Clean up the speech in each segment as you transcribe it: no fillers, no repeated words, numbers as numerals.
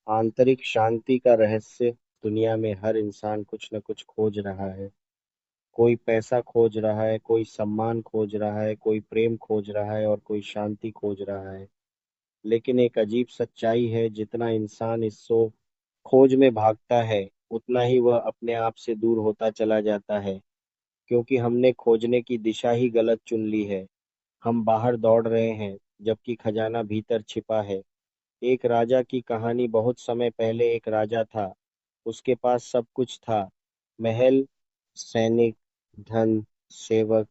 आंतरिक शांति का रहस्य। दुनिया में हर इंसान कुछ न कुछ खोज रहा है। कोई पैसा खोज रहा है, कोई सम्मान खोज रहा है, कोई प्रेम खोज रहा है और कोई शांति खोज रहा है। लेकिन एक अजीब सच्चाई है, जितना इंसान इस सो खोज में भागता है, उतना ही वह अपने आप से दूर होता चला जाता है। क्योंकि हमने खोजने की दिशा ही गलत चुन ली है। हम बाहर दौड़ रहे हैं, जबकि खजाना भीतर छिपा है। एक राजा की कहानी। बहुत समय पहले एक राजा था। उसके पास सब कुछ था। महल, सैनिक, धन, सेवक।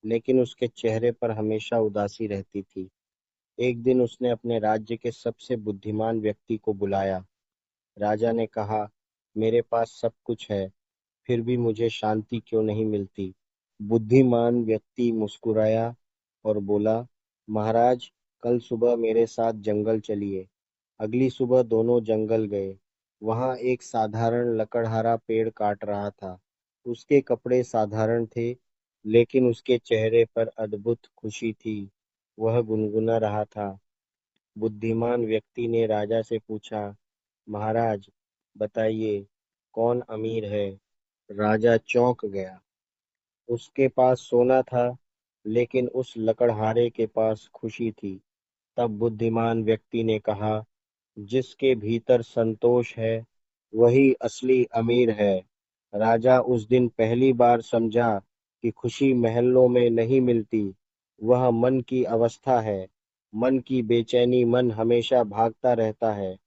लेकिन उसके चेहरे पर हमेशा उदासी रहती थी। एक दिन उसने अपने राज्य के सबसे बुद्धिमान व्यक्ति को बुलाया। राजा ने कहा, मेरे पास सब कुछ है, फिर भी मुझे शांति क्यों नहीं मिलती। बुद्धिमान व्यक्ति मुस्कुराया और बोला, महाराज, कल सुबह मेरे साथ जंगल चलिए। अगली सुबह दोनों जंगल गए। वहां एक साधारण लकड़हारा पेड़ काट रहा था। उसके कपड़े साधारण थे, लेकिन उसके चेहरे पर अद्भुत खुशी थी। वह गुनगुना रहा था। बुद्धिमान व्यक्ति ने राजा से पूछा, महाराज, बताइए, कौन अमीर है। राजा चौंक गया। उसके पास सोना था, लेकिन उस लकड़हारे के पास खुशी थी। तब बुद्धिमान व्यक्ति ने कहा, जिसके भीतर संतोष है, वही असली अमीर है। राजा उस दिन पहली बार समझा कि खुशी महलों में नहीं मिलती। वह मन की अवस्था है। मन की बेचैनी। मन हमेशा भागता रहता है।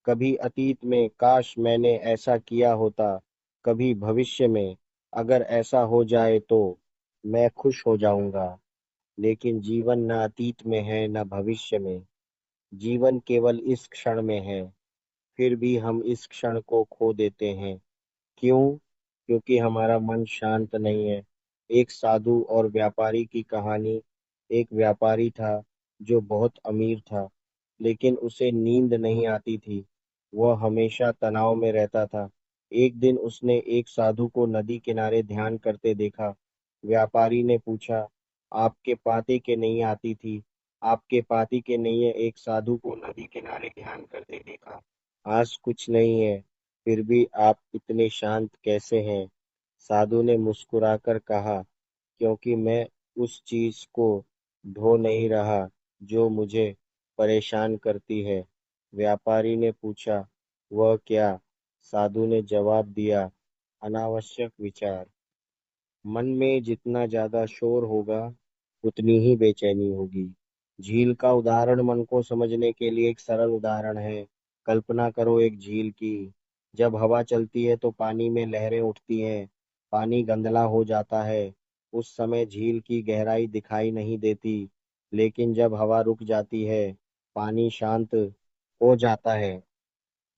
कभी अतीत में, काश मैंने ऐसा किया होता। कभी भविष्य में, अगर ऐसा हो जाए तो मैं खुश हो जाऊंगा। लेकिन जीवन न अतीत में है, न भविष्य में। जीवन केवल इस क्षण में है। फिर भी हम इस क्षण को खो देते हैं। क्यों? क्योंकि हमारा मन शांत नहीं है। एक साधु और व्यापारी की कहानी। एक व्यापारी था जो बहुत अमीर था, लेकिन उसे नींद नहीं आती थी। वह हमेशा तनाव में रहता था। एक दिन उसने एक साधु को नदी किनारे ध्यान करते देखा। व्यापारी ने पूछा, आपके पाते के नहीं आती थी? आपके पाती के नहीं है? एक साधु को नदी किनारे ध्यान करते देखा। आज कुछ नहीं है, फिर भी आप इतने शांत कैसे हैं? साधु ने मुस्कुराकर कहा, क्योंकि मैं उस चीज को ढो नहीं रहा जो मुझे परेशान करती है। व्यापारी ने पूछा, वह क्या? साधु ने जवाब दिया, अनावश्यक विचार। मन में जितना ज्यादा शोर होगा, उतनी ही बेचैनी होगी। झील का उदाहरण मन को समझने के लिए एक सरल उदाहरण है। कल्पना करो एक झील की। जब हवा चलती है तो पानी में लहरें उठती हैं। पानी गंदला हो जाता है। उस समय झील की गहराई दिखाई नहीं देती। लेकिन जब हवा रुक जाती है, पानी शांत हो जाता है।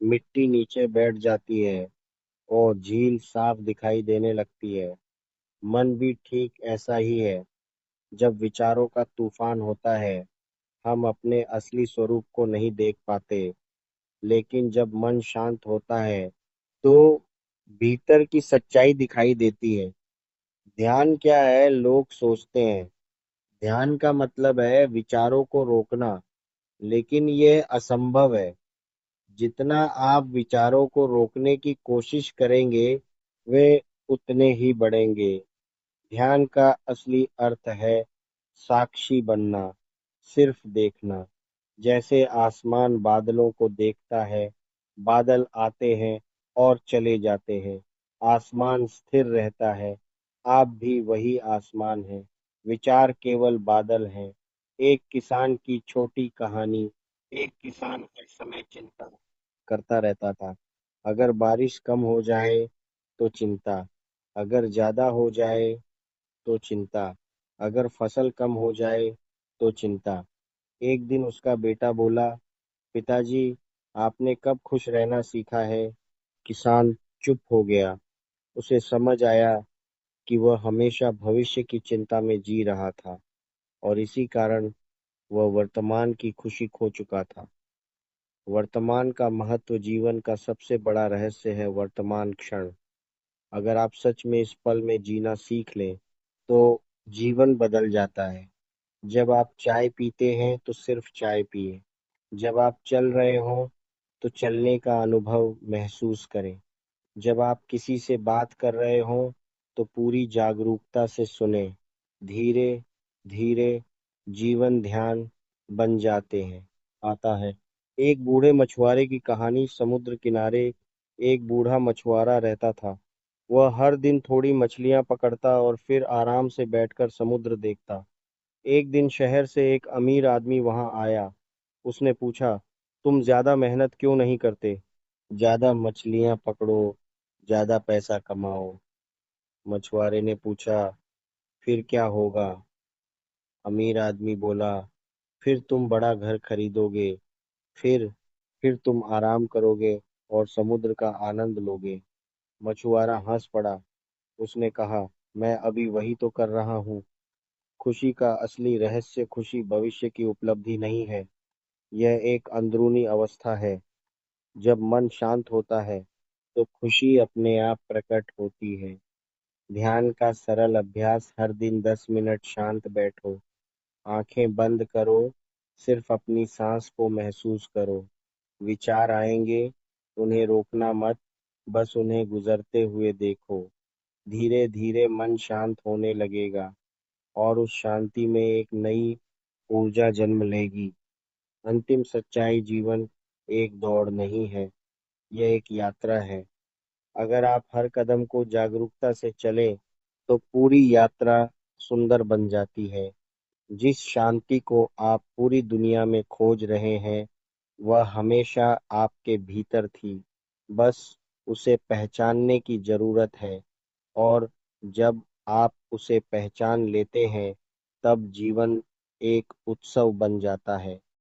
मिट्टी नीचे बैठ जाती है और झील साफ दिखाई देने लगती है। मन भी ठीक ऐसा ही है। जब विचारों का तूफान होता है, हम अपने असली स्वरूप को नहीं देख पाते। लेकिन जब मन शांत होता है, तो भीतर की सच्चाई दिखाई देती है। ध्यान क्या है? लोग सोचते हैं ध्यान का मतलब है विचारों को रोकना, लेकिन यह असंभव है। जितना आप विचारों को रोकने की कोशिश करेंगे, वे उतने ही बढ़ेंगे। ध्यान का असली अर्थ है साक्षी बनना, सिर्फ देखना। जैसे आसमान बादलों को देखता है। बादल आते हैं और चले जाते हैं। आसमान स्थिर रहता है। आप भी वही आसमान हैं। विचार केवल बादल हैं। एक किसान की छोटी कहानी। एक किसान हर समय चिंता करता रहता था। अगर बारिश कम हो जाए तो चिंता, अगर ज्यादा हो जाए तो चिंता, अगर फसल कम हो जाए तो चिंता। एक दिन उसका बेटा बोला, पिताजी, आपने कब खुश रहना सीखा है? किसान चुप हो गया। उसे समझ आया कि वह हमेशा भविष्य की चिंता में जी रहा था, और इसी कारण वह वर्तमान की खुशी खो चुका था। वर्तमान का महत्व। जीवन का सबसे बड़ा रहस्य है वर्तमान क्षण। अगर आप सच में इस पल में जीना सीख लें, तो जीवन बदल जाता है। जब आप चाय पीते हैं तो सिर्फ चाय पिए। जब आप चल रहे हो तो चलने का अनुभव महसूस करें। जब आप किसी से बात कर रहे हों तो पूरी जागरूकता से सुने। धीरे धीरे जीवन ध्यान बन जाते हैं आता है। एक बूढ़े मछुआरे की कहानी। समुद्र किनारे एक बूढ़ा मछुआरा रहता था। वह हर दिन थोड़ी मछलियां पकड़ता और फिर आराम से बैठकर समुद्र देखता। एक दिन शहर से एक अमीर आदमी वहां आया। उसने पूछा, तुम ज्यादा मेहनत क्यों नहीं करते? ज्यादा मछलियां पकड़ो, ज्यादा पैसा कमाओ। मछुआरे ने पूछा, फिर क्या होगा? अमीर आदमी बोला, फिर तुम बड़ा घर खरीदोगे। फिर फिर तुम आराम करोगे और समुद्र का आनंद लोगे। मछुआरा हंस पड़ा। उसने कहा, मैं अभी वही तो कर रहा हूँ। खुशी का असली रहस्य खुशी भविष्य की उपलब्धि नहीं है। यह एक अंदरूनी अवस्था है। जब मन शांत होता है तो खुशी अपने आप प्रकट होती है। ध्यान का सरल अभ्यास। हर दिन 10 मिनट शांत बैठो। आंखें बंद करो। सिर्फ अपनी सांस को महसूस करो। विचार आएंगे, उन्हें रोकना मत, बस उन्हें गुजरते हुए देखो। धीरे धीरे मन शांत होने लगेगा और उस शांति में एक नई ऊर्जा जन्म लेगी। अंतिम सच्चाई, जीवन एक दौड़ नहीं है, यह एक यात्रा है। अगर आप हर कदम को जागरूकता से चलें तो पूरी यात्रा सुंदर बन जाती है। जिस शांति को आप पूरी दुनिया में खोज रहे हैं वह हमेशा आपके भीतर थी। बस उसे पहचानने की जरूरत है। और जब आप उसे पहचान लेते हैं तब जीवन एक उत्सव बन जाता है।